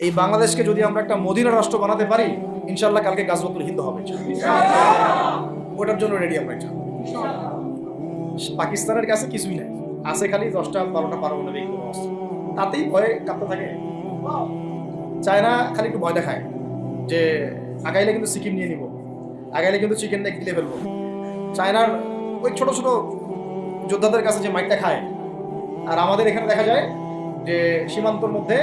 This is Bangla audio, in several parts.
এই বাংলাদেশকে যদি আমরা একটা মদিনা রাষ্ট্র বানাতে পারি, ইনশাআল্লাহ কালকে গাজওয়াতুল হিন্দ হবে। ওটার জন্য রেডি আমরা। পাকিস্তানের কাছে কিছুই নাই, আছে খালি 10টা 12টা পারমাণবিক অস্ত্র, তাতেই ভয়ে কাঁপতে থাকে। চায়না খালি একটু ভয় দেখায় যে আগাইলে কিন্তু সিকিম নিয়ে নিব, আগাইলে কিন্তু চিকেন নেক গিলে ফেলবো। চায়নার ওই ছোট ছোট যোদ্ধাদের কাছে যে মাইকটা খায়, আর আমাদের এখানে দেখা যায় যে সীমান্তর মধ্যে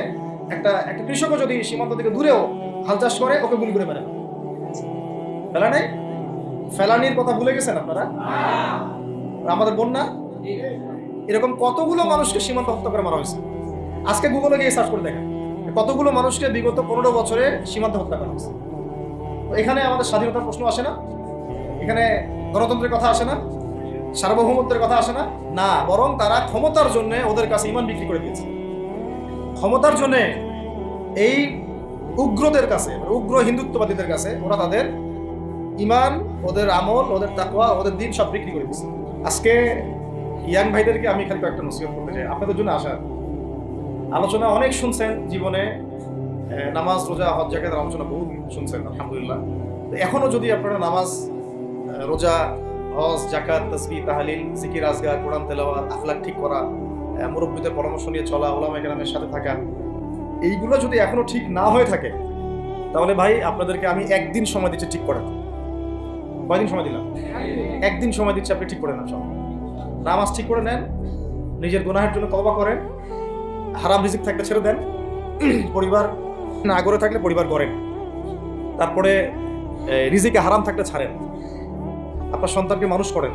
একটা কৃষকও যদি সীমান্ত থেকে দূরেও হাল চাষ করে, ওকে গুলি করে মেরে ফেলা নেই। ফেলানির কথা ভুলে গেছেন আপনারা? আমাদের বন্যা, এরকম কতগুলো মানুষকে সীমান্ত হত্যা করে মারা হয়েছে। আজকে গুগলে গিয়ে সার্চ করে দেখেন কতগুলো মানুষকে বিগত 15 বছরে সীমান্ত হত্যা করা হয়েছে। এখানে আমাদের স্বাধীনতার প্রশ্ন আসে না, এখানে গণতন্ত্রের কথা আসে না, সার্বভৌমত্বের কথা আসে না, না, বরং তারা ক্ষমতার জন্য ওদের কাছে ঈমান বিক্রি করে দিয়েছে। ক্ষমতার জন্য এই উগ্রদের কাছে, উগ্র হিন্দুত্ববাদীদের কাছে ওরা তাদের ঈমান, ওদের আমল, ওদের তাকওয়া, ওদের দিন সব বিক্রি করে দিয়েছে। আজকে ইয়াং ভাইদেরকে আমি খালি একটা নসিহত করতে চাই, আপনাদের জন্য আসা আলোচনা অনেক শুনছেন জীবনে, নামাজ, রোজা, হজ, যাকাতের আলোচনা বহুত শুনছেন আলহামদুলিল্লাহ। এখনো যদি আপনারা নামাজ, রোজা, হজ, যাকাত, তাসবিহ, তাহলিল, জিকির, আজগার, কোরআন তেলাওয়াত, আখলাক ঠিক করা, মুরব্বিদের পরামর্শ নিয়ে চলা, উলামায়ে কেরামের সাথে থাকা, এইগুলো যদি এখনো ঠিক না হয়ে থাকে, তাহলে ভাই আপনাদেরকে আমি একদিন সময় দিচ্ছি ঠিক করার। কয়দিন সময় দিলাম? একদিন সময় দিচ্ছি, আপনি ঠিক করে নেন সব। নামাজ ঠিক করে নেন, নিজের গুনাহের জন্য তওবা করেন, হারাম রিজিক থাকলে ছেড়ে দেন, পরিবার না গড়ে থাকলে পরিবার গড়েন, তারপরে রিজিকে হারাম থাকলে ছাড়েন, আপনার সন্তানকে মানুষ করেন,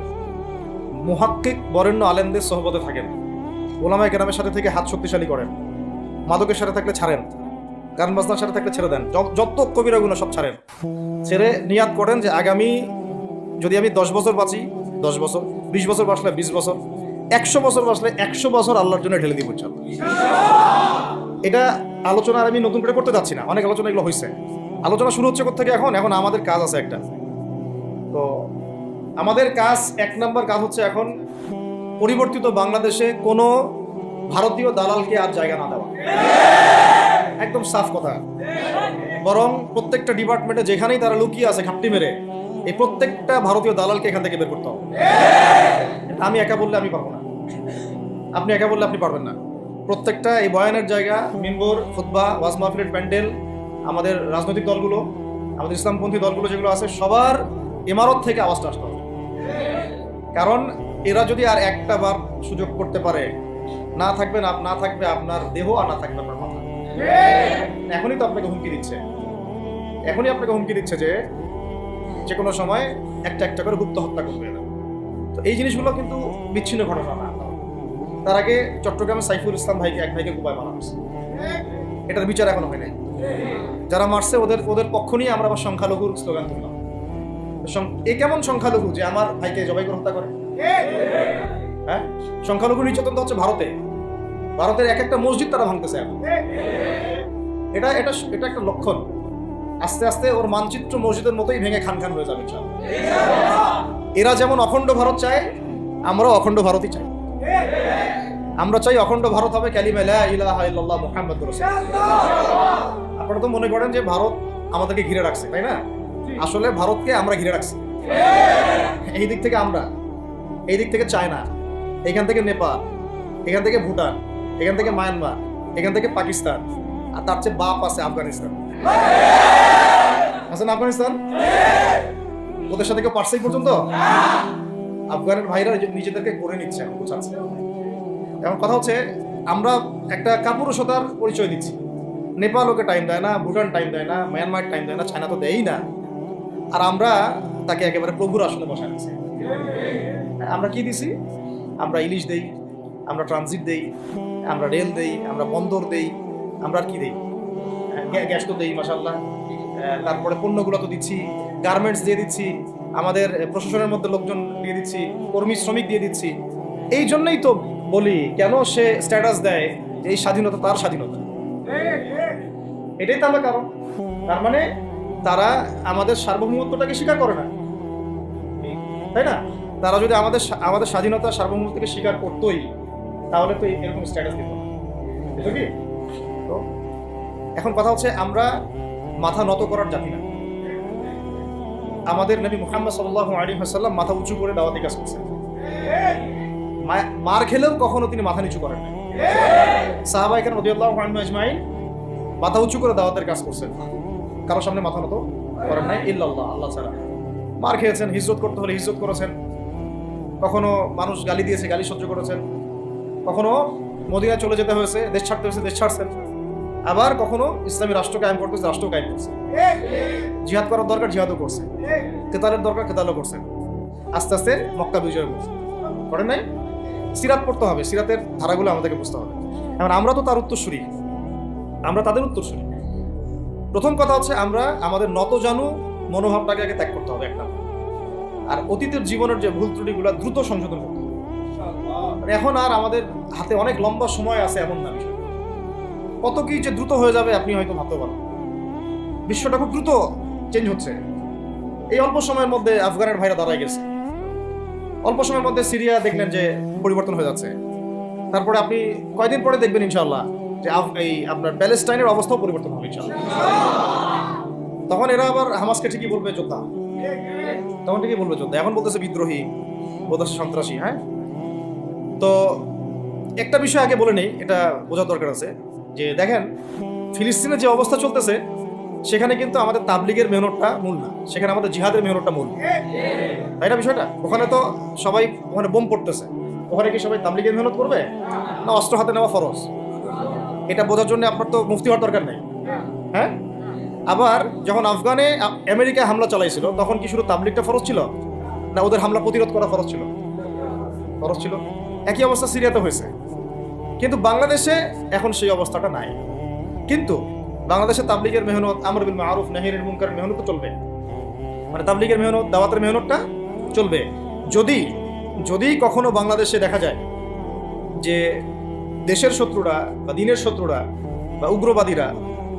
মুহাক্কিক বরেণ্য আলেমদের সোহবতে থাকেন, ওলামায়ে কেরামের সাথে থেকে হাত শক্তিশালী করেন, মাদকের সাথে থাকলে ছাড়েন, গান বাজনার সাথে থাকলে ছেড়ে দেন, যত কবিরা গুনাহ সব ছাড়েন। ছেড়ে নিয়াত করেন যে আগামী যদি আমি 10 বছর বাঁচি 10 বছর, 20 বছর বাঁচলে 20 বছর, 100 বছর বাঁচলে 100 বছর আল্লাহর জন্য ঢেলে দিব ইনশাআল্লাহ। এটা আলোচনা আর আমি নতুন করে করতে যাচ্ছি না, অনেক আলোচনা এগুলো হয়েছে। আলোচনা শুরু হচ্ছে কোথা থেকে? এখন আমাদের কাজ আছে একটা। তো আমাদের কাজ, 1 নম্বর কাজ হচ্ছে এখন পরিবর্তিত বাংলাদেশে কোনো ভারতীয় দালালকে আর জায়গা না দেওয়া। একদম সাফ কথা। বরং প্রত্যেকটা ডিপার্টমেন্টে যেখানেই তারা লুকিয়ে আছে ঘাপটি মেরে, এই প্রত্যেকটা ভারতীয় দালালকে এখান থেকে বের করতে হবে। আমি একা বললে আমি পারবো না, আপনি একা বললে আপনি পারবেন না। প্রত্যেকটা এই বয়ানের জায়গা, মিম্বর, খুতবা, ওয়াজ মাহফিলের প্যান্ডেল, আমাদের রাজনৈতিক দলগুলো, আমাদের ইসলামপন্থী দলগুলো যেগুলো আছে, সবার ইমারত থেকে আওয়াজটা আসতে হবে। কারণ এরা যদি আর একটা বার সুযোগ করতে পারে, না থাকবে আপনার দেহ, আর না থাকবে আপনার মাথা। এখনই তো আপনাকে হুমকি দিচ্ছে, যে কোনো সময় একটা করে গুপ্ত হত্যা করবে এরা। তো এই জিনিসগুলো কিন্তু বিচ্ছিন্ন ঘটনা না। তার আগে চট্টগ্রামে সাইফুল ইসলাম এক ভাইকে কুপায় মারা হয়েছে, এটার বিচার এখনো হয় নাই। যারা মারছে ওদের পক্ষ নিয়ে আমরা আবার সংখ্যালঘুর স্লোগান তুললাম। এ কেমন সংখ্যালঘু যে আমার ভাইকে জবাই করে হত্যা করে? হ্যাঁ, সংখ্যালঘু নির্যাতন তো হচ্ছে ভারতের এক একটা মসজিদ তারা ভাঙতেছে এখন। এটা একটা লক্ষণ। আস্তে আস্তে ওর মানচিত্র মসজিদের মতোই ভেঙে খান হয়ে যাবে। এরা যেমন অখণ্ড ভারত চায়, আমরাও অখণ্ড ভারতই চাই। আমরা চাই অখণ্ড ভারত হবে কালিমা লা ইলাহা ইল্লাল্লাহ মুহাম্মাদুর রাসূলুল্লাহ। আপনারা তো মনে করেন যে ভারত আমাদেরকে ঘিরে রাখছে, তাই না? আসলে ভারতকে আমরা ঘিরে রাখছি। এই দিক থেকে আমরা, এই দিক থেকে চায়না, এখান থেকে নেপাল, এখান থেকে ভুটান, এখান থেকে মায়ানমার, এখান থেকে পাকিস্তান, আর তার চেয়ে বাপ আছে আফগানিস্তান। আছেন আফগানিস্তান? ওদের সাথে কেউ পারছে পর্যন্ত? আফগানের ভাইরা নিজেদেরকে করে নিচ্ছে, বোঝাচ্ছে। এখন কথা হচ্ছে, আমরা একটা কাপুরুষতার পরিচয় দিচ্ছি। নেপাল ওকে টাইম দেয় না, ভুটান টাইম দেয় না, মায়ানমার টাইম দেয় না, চায়না তো দেয়ই না, আর আমরা তাকে একেবারে প্রভুর আসনে বসায় দিচ্ছি। আমরা কি দিছি? আমরা ইলিশ দেই, আমরা ট্রানজিট দেই, আমরা রেল দেই, আমরা বন্দর দেই, আমরা আর কি দেই? গ্যাস তো দেই মাশাআল্লাহ, তারপরে পণ্যগুলো তো দিচ্ছি, গার্মেন্টস দিয়ে দিচ্ছি, আমাদের প্রশাসনের মধ্যে লোকজন দিয়ে দিচ্ছি, কর্মী শ্রমিক দিয়ে দিচ্ছি। এই জন্যই তো বলি, কেন সে স্ট্যাটাস দেয় যে এই স্বাধীনতা তার স্বাধীনতা। এটাই তাহলে কারণ। তার মানে তারা আমাদের সার্বভৌমত্বটাকে স্বীকার করে না, তাই না? তারা যদি আমাদের স্বাধীনতা, সার্বভৌমত্বকে স্বীকার করতোই, তাহলে তো এরকম স্ট্যাটাস দিত না। কি তো এখন কথা হচ্ছে আমরা মাথা নত করার জাতি না। আমাদের নবী মুহাম্মদ সাল্লাল্লাহু আলাইহি ওয়াসাল্লাম মাথা উঁচু করে দাওয়াতি কাজ করছেন। মার খেলেও কখনো তিনি মাথা নিচু করেন না। সাহাবায়ে কেরাম রাদিয়াল্লাহু আনহুম আজমাইন মাথা উঁচু করে দাওয়াতের কাজ করছেন, কারোর সামনে মাথা নত করেন নাই ইল্লাল্লাহ, আল্লাহ ছাড়া। মার খেয়েছেন, হিজরত করতে হলে হিজরত করেছেন, কখনো মানুষ গালি দিয়েছে, গালি সহ্য করেছেন, কখনো মদিনায় চলে যেতে হয়েছে, দেশ ছাড়তে হয়েছে, দেশ ছাড়ছেন, আবার কখনো ইসলামী রাষ্ট্র কায়েম করতে হয়েছে, রাষ্ট্র কায়েম করছে। জিহাদ করার দরকার জিহাদও করছে, কেতালের দরকার কেতালও করছেন, আস্তে আস্তে মক্কা বিজয় করছে, করেন নাই? সিরাত পড়তে হবে, সিরাতের ধারাগুলো আমাদেরকে বুঝতে হবে। এখন আমরা তো তার উত্তরসূরি, আমরা তাদের উত্তরসূরি। প্রথম কথা হচ্ছে আমরা আমাদের নত জানু মনোভাবটাকে আগে ত্যাগ করতে হবে, একটা। আর অতীতের জীবনের যে ভুল ত্রুটিগুলো দ্রুত সংশোধন করতে হবে। এখন আর আমাদের হাতে অনেক লম্বা সময় আছে এমন না, বিষয় কত কি যে দ্রুত হয়ে যাবে আপনি হয়তো ভাবতে পারেন। বিশ্বটা খুব দ্রুত চেঞ্জ হচ্ছে। এই অল্প সময়ের মধ্যে আফগানের ভাইরা দাঁড়ায় গেছে, অল্প সময়ের মধ্যে সিরিয়া দেখলেন যে পরিবর্তন হয়ে যাচ্ছে। তারপরে আপনি কয়দিন পরে দেখবেন ইনশাআল্লাহ যে এই আপনার প্যালেস্টাইনের অবস্থাও পরিবর্তন হবে ইনশাআল্লাহ। তখন এরা আবার হামাসকে ঠিকই বলবে যোদ্ধা, তখন ঠিকই বলবে যোদ্ধা। এখন বলতেছে বিদ্রোহী, বলতেছে সন্ত্রাসী। হ্যাঁ, তো একটা বিষয় আগে বলে নেই, এটা বোঝার দরকার আছে যে দেখেন ফিলিস্তিনের যে অবস্থা চলতেছে সেখানে কিন্তু আমাদের তাবলিগের মেহনতটা মূল না, সেখানে আমাদের জিহাদের মেহনতটা মূল, তাই না? বিষয়টা ওখানে তো সবাই ওখানে বোম পড়তেছে, ওখানে কি সবাই তাবলিগের মেহনত করবে না অস্ত্র হাতে নেওয়া ফরজ? এটা বোঝার জন্য আপনার তো মুফতি হওয়ার দরকার নেই। হ্যাঁ, আবার যখন আফগানে আমেরিকা হামলা চালাইছিল তখন কি শুধু তাবলিগটা ফরজ ছিল না ওদের হামলা প্রতিরোধ করা ফরজ ছিল? ফরজ ছিল। একই অবস্থা সিরিয়াতে হয়েছে, কিন্তু বাংলাদেশে এখন সেই অবস্থাটা নাই। কিন্তু বাংলাদেশে তাবলিগের মেহনত, আমর বিল মারুফ নাহির মুনকারের মেহনত তো চলবে, মানে তাবলিগের মেহনত, দাওয়াতের মেহনতটা চলবে। যদি যদি কখনো বাংলাদেশে দেখা যায় যে দেশের শত্রুরা বা দিনের শত্রুরা বা উগ্রবাদীরা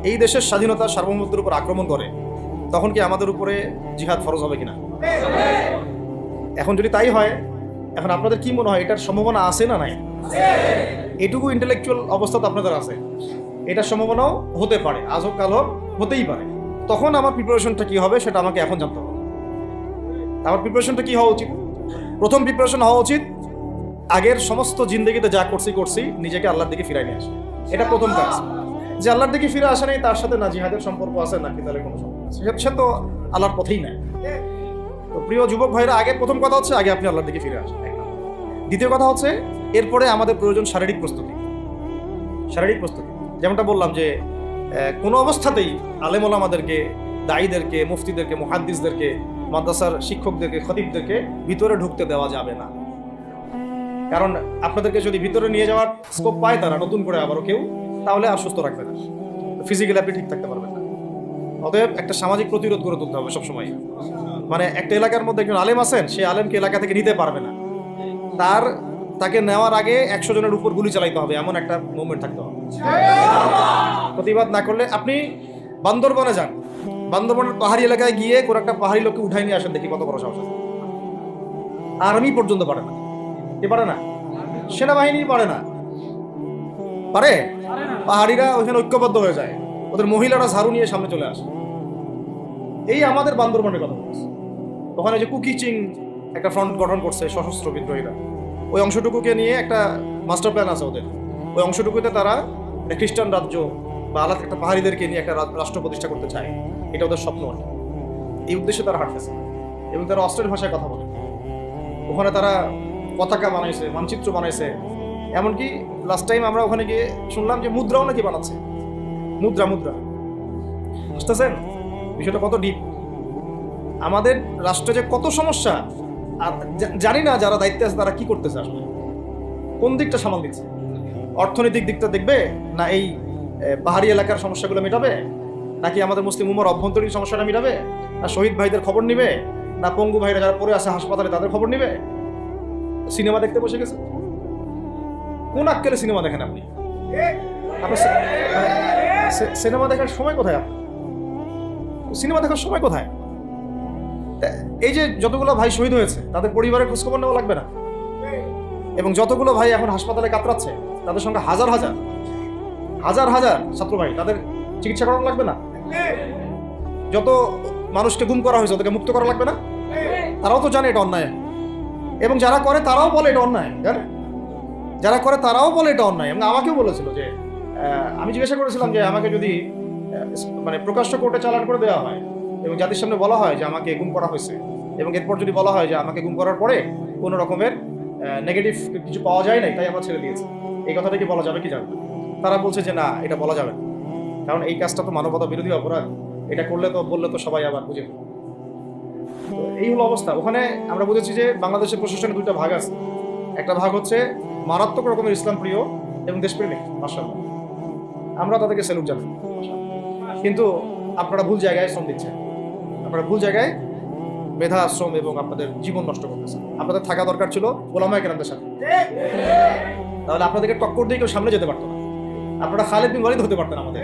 এই দেশের স্বাধীনতা সার্বভৌমত্বের উপর আক্রমণ করে, তখন কি আমাদের উপরে জিহাদ ফরজ হবে কিনা? এখন যদি তাই হয়, এখন আপনাদের কি মনে হয় এটার সম্ভাবনা আছে না নাই? এটুকু ইন্টেলেকচুয়াল অবস্থা তো আপনাদের আছে, এটার সম্ভাবনাও হতে পারে, আজ হোক কাল হোক, হতেই পারে। তখন আমার প্রিপারেশনটা কি হবে সেটা আমাকে এখন জানতে হবে। আমার প্রিপারেশনটা কি হওয়া উচিত? প্রথম প্রিপারেশন হওয়া উচিত আগের সমস্ত জিন্দগিতে যা করছি নিজেকে আল্লাহর দিকে ফিরাই নিয়ে আসে। এটা প্রথম কাজ। যে আল্লাহর দিকে ফিরে আসে নাই তার সাথে না জিহাদের সম্পর্ক আছে না কিতালের কোনো সম্পর্ক আছে, সে তো আল্লাহর পথেই নাই। তো প্রিয় যুবক ভাইরা, আগে প্রথম কথা হচ্ছে আগে আপনি আল্লাহর দিকে ফিরে আসেন। দ্বিতীয় কথা হচ্ছে এরপরে আমাদের প্রয়োজন শারীরিক প্রস্তুতি। শারীরিক প্রস্তুতি যেমনটা বললাম যে কোনো অবস্থাতেই আলেম ওলামাদেরকে, দায়ীদেরকে, মুফতিদেরকে, মুহাদ্দিসদেরকে, মাদ্রাসার শিক্ষকদেরকে, খতিবদেরকে ভিতরে ঢুকতে দেওয়া যাবে না। কারণ আপনাদেরকে যদি ভিতরে নিয়ে যাওয়ার স্কোপ পায় তারা নতুন করে আবারও কেউ, তাহলে আর সুস্থ রাখবে না, ফিজিক্যালি আপনি ঠিক থাকতে পারবেন না। অতএব একটা সামাজিক প্রতিরোধ করে তুলতে হবে সবসময়। মানে একটা এলাকার মধ্যে একজন আলেম আছেন, সেই আলেমকে এলাকা থেকে নিতে পারবে না, তাকে নেওয়ার আগে 100 জনের উপর গুলি চালাইতে হবে, এমন একটা মুভমেন্ট থাকতে হবে। প্রতিবাদ না করলে আপনি বান্দরবনে যান, বান্দরবনের পাহাড়ি এলাকায় গিয়ে কোন একটা পাহাড়ি লোককে উঠাই নিয়ে আসেন, দেখি কত বড় সাহস আছে। আর্মি পর্যন্ত পারে না, কে পারে না? সেনাবাহিনী পারে না, পারে? পাহাড়িরা ওইখানে ঐক্যবদ্ধ হয়ে যায়, ওদের মহিলারা ঝাড়ু নিয়ে সামনে চলে আসে। এই আমাদের বান্দরবনের কথা বলছি। ওখানে যে কুকিচিং একটা ফ্রন্ট গঠন করছে সশস্ত্র বিদ্রোহীরা, ওই অংশটুকুকে নিয়ে একটা মাস্টার প্ল্যান আছে ওদের। ওই অংশটুকুতে তারা খ্রিস্টান রাজ্য বা আলাদা একটা পাহাড়িদেরকে নিয়ে একটা রাষ্ট্র প্রতিষ্ঠা করতে চায়, এটা ওদের স্বপ্ন। এই উদ্দেশ্যে তারা হাঁটতেছে এবং তারা অস্ট্রেলিয়ান ভাষায় কথা বলে। ওখানে তারা পতাকা বানাইছে, মানচিত্র বানাইছে, এমনকি লাস্ট টাইম আমরা ওখানে গিয়ে শুনলাম যে মুদ্রাও নাকি বানাচ্ছে। মুদ্রা বুঝতেছেন বিষয়টা কত ডিপ? আমাদের রাষ্ট্রে যে কত সমস্যা, আর জানি না যারা দায়িত্বে আছে তারা কি করতেছে, আসলে কোন দিকটা সামাল দিচ্ছে। অর্থনৈতিক দিকটা দেখবে না এই পাহাড়ি এলাকার সমস্যাগুলো মেটাবে, নাকি আমাদের মুসলিম উম্মার অভ্যন্তরীণ সমস্যাটা মেটাবে, না শহীদ ভাইদের খবর নিবে, না পঙ্গু ভাইরা যারা পড়ে আছে হাসপাতালে তাদের খবর নিবে? সিনেমা দেখতে বসে গেছে। কোন আক্কেলে সিনেমা দেখেন আপনি? সিনেমা দেখার সময় কোথায়? সিনেমা দেখার সময় কোথায়? এই যে যতগুলো ভাই শহীদ হয়েছে তাদের পরিবারের খোঁজখবর নেওয়া লাগবে না? এবং যতগুলো ভাই এখন হাসপাতালে কাতরাচ্ছে তাদের সঙ্গে হাজার হাজার ছাত্র ভাই, তাদের চিকিৎসা করানো লাগবে না? যত মানুষকে গুম করা হয়েছে ওদেরকে মুক্ত করা লাগবে না? তারাও তো জানে এটা অন্যায়, এবং যারা করে তারাও বলে এটা অন্যায়, জানে যারা করে তারাও বলে এটা অন্যায়। এবং আমাকেও বলেছিল যে আমি জিজ্ঞাসা করেছিলাম যে আমাকে যদি মানে প্রকাশ্য কোর্টে চালান করে দেওয়া হয় এবং জাতির সামনে বলা হয় যে আমাকে গুম করা হয়েছে, এবং এরপর যদি বলা হয় যে আমাকে গুম করার পরে কোনো রকমের নেগেটিভ কিছু পাওয়া যায় নাই তাই আমরা ছেড়ে দিয়েছি, এই কথাটা কি বলা যাবে কি যাবে? তারা বলছে যে না, এটা বলা যাবে না, কারণ এই কাজটা তো মানবতা বিরোধী অপরাধ, এটা করলে তো বললে তো সবাই আবার বুঝে। তো এই হলো অবস্থা। ওখানে আমরা বুঝেছি যে বাংলাদেশের প্রশাসনের দুইটা ভাগ আছে। একটা ভাগ হচ্ছে মারাত্মক রকমের ইসলাম প্রিয় এবং দেশপ্রেমিক, মাশাআল্লাহ, আমরা তাদেরকে স্যালুট জানাই। কিন্তু আপনারা ভুল জায়গায় শ্রম দিচ্ছেন, আপনারা ভুল জায়গায় মেধা শ্রম এবং আপনাদের জীবন নষ্ট করতেছেন। আপনাদের থাকা দরকার ছিল ওলামায়ে কেরামদের সাথে, তাহলে আপনাদেরকে টক্কর দিয়ে কেউ সামনে যেতে পারতো না। আপনারা খালিদ বিন ওয়ালিদ হতে পারতেন আমাদের,